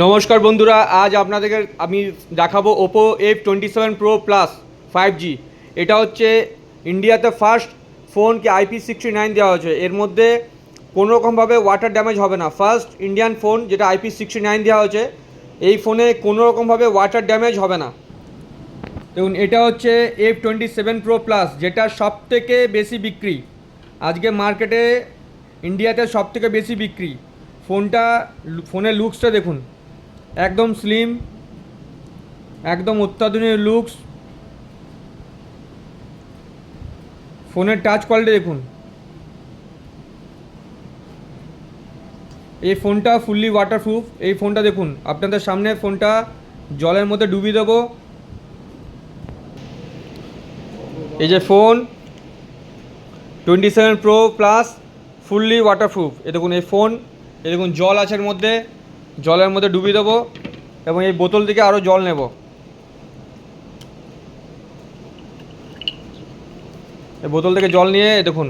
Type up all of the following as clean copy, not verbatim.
নমস্কার বন্ধুরা, আজ আপনাদেরকে আমি দেখাবো Oppo F27 Pro Plus 5G। এটা হচ্ছে ইন্ডিয়াতে ফার্স্ট ফোনকে IP69 দেওয়া হয়েছে। এর মধ্যে কোনো রকমভাবে ওয়াটার ড্যামেজ হবে না। ফার্স্ট ইন্ডিয়ান ফোন যেটা IP69 দেওয়া হয়েছে, এই ফোনে কোনো রকমভাবে ওয়াটার ড্যামেজ হবে না। দেখুন, এটা হচ্ছে F27 Pro Plus, যেটা সবথেকে বেশি বিক্রি আজকে মার্কেটে, ইন্ডিয়াতে সবথেকে বেশি বিক্রি ফোনের লুকসটা দেখুন, একদম স্লিম, একদম অত্যাধুনিক লুকস। ফোনের টাচ কোয়ালিটি দেখুন। এই ফোনটা ফুললি ওয়াটারপ্রুফ। এই ফোনটা দেখুন, আপনাদের সামনে ফোনটা জলের মধ্যে ডুবিয়ে দেবো। এই যে phone 27 Pro Plus fully waterproof. এ দেখুন, এই ফোন, এই দেখুন জল আছে এর মধ্যে, জলের মধ্যে ডুবিয়ে দেবো এবং এই বোতল থেকে আরও জল নেব। এই বোতল থেকে জল নিয়ে দেখুন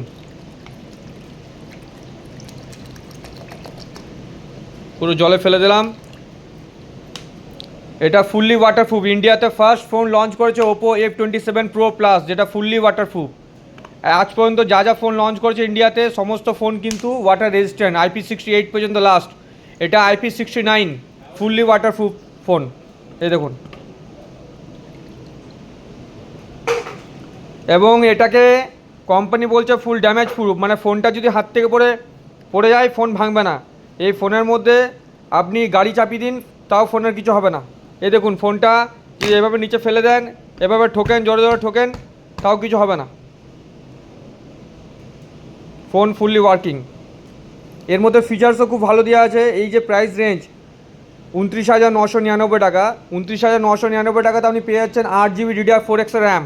পুরো জলে ফেলে দিলাম। এটা ফুললি ওয়াটারপ্রুফ। ইন্ডিয়াতে ফার্স্ট ফোন লঞ্চ করেছে ওপো F27 Pro Plus, যেটা ফুললি ওয়াটারপ্রুফ। আজ পর্যন্ত যা যা ফোন লঞ্চ করেছে ইন্ডিয়াতে, সমস্ত ফোন কিন্তু ওয়াটার রেজিস্ট্যান্ট, IP68 পর্যন্ত লাস্ট। এটা IP69 ফুললি ওয়াটারপ্রুফ ফোন। এই দেখুন, এবং এটাকে কোম্পানি বলছে ফুল ড্যামেজ প্রুফ, মানে ফোনটা যদি হাত থেকে পড়ে যায় ফোন ভাঙবে না। এই ফোনের মধ্যে আপনি গাড়ি চাপিয়ে দিন, তাও ফোনের কিছু হবে না। এই দেখুন, ফোনটা যদি এভাবে নিচে ফেলে দেন, এভাবে ঠোকেন, জোরে জোরে ঠোকেন, তাও কিছু হবে না। Phone fully working. এর মধ্যে ফিচার্সও খুব ভালো দেওয়া আছে। এই যে প্রাইস রেঞ্জ 29,999 টাকা, 29,999 টাকাতে আপনি পেয়ে যাচ্ছেন 8GB DDR4X RAM,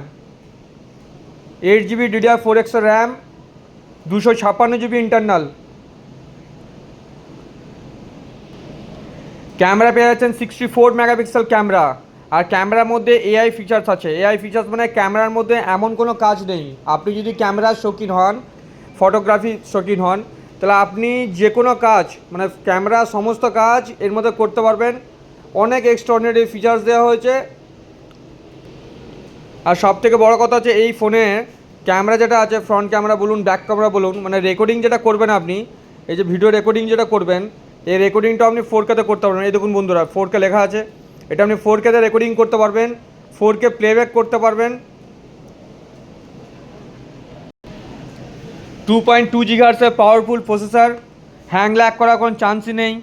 8GB DDR4X RAM, 256GB internal. Camera পেয়ে যাচ্ছেন 64 মেগাপিক্সেল ক্যামেরা। আর ক্যামেরার মধ্যে এআই ফিচার্স আছে। এআই ফিচার্স মানে ক্যামেরার মধ্যে এমন কোনো কাজ নেই। আপনি যদি ক্যামেরার শৌখিন হন, ফটোগ্রাফি শৌখিন হন, তাহলে আপনি যে কোনো কাজ, মানে ক্যামেরার সমস্ত কাজ এর মধ্যে করতে পারবেন। অনেক এক্সট্রাঅর্ডিনারি ফিচার্স দেওয়া হয়েছে। আর সব থেকে বড়ো কথা হচ্ছে, এই ফোনে ক্যামেরা যেটা আছে, ফ্রন্ট ক্যামেরা বলুন, ব্যাক ক্যামেরা বলুন, মানে রেকর্ডিং যেটা করবেন আপনি, এই যে ভিডিও রেকর্ডিং যেটা করবেন, এই রেকর্ডিংটা আপনি 4K করতে পারবেন। এই দেখুন বন্ধুরা, 4K লেখা আছে। এটা আপনি 4K রেকর্ডিং করতে পারবেন, 4K প্লেব্যাক করতে পারবেন। 2.2 GHz powerful processor, hang lag করার কোনো চান্সই নেই।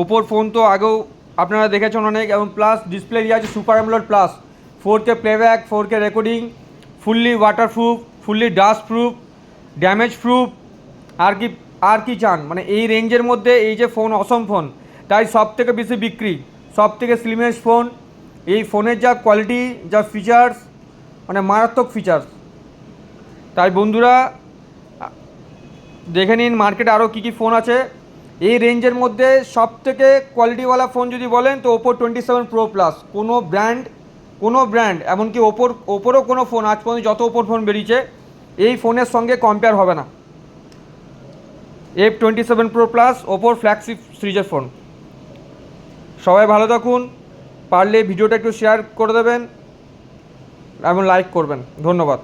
ওপোর ফোন তো আগেও আপনারা দেখেছেন অনেক, এবং প্লাস ডিসপ্লে দিয়ে আছে super AMOLED plus, 4K playback, 4K recording, fully waterproof, fully dust proof, damage proof. আর কি চান? মানে এই রেঞ্জের মধ্যে এই যে ফোন, অসম ফোন, তাই সব থেকে বেশি বিক্রি, সব থেকে স্লিমেস্ট ফোন। এই ফোনের যা কোয়ালিটি, যা ফিচার্স, মানে মারাত্মক ফিচার্স। তাই বন্ধুরা দেখে নিন মার্কেটে আরও কী কী ফোন আছে এই রেঞ্জের মধ্যে। সব থেকে কোয়ালিটিওয়ালা ফোন যদি বলেন তো ওপো 27 Pro Plus। কোনো ব্র্যান্ড এমনকি ওপোরও কোনো ফোন আজ পর্যন্ত যত ওপোর ফোন বেরিয়েছে, এই ফোনের সঙ্গে কম্পেয়ার হবে না। F27 Pro Plus ওপোর ফ্ল্যাগশিপ সিরিজের ফোন। সবাই ভালো থাকুন, পারলে ভিডিওটা একটু শেয়ার করে দেবেন এবং লাইক করবেন। ধন্যবাদ।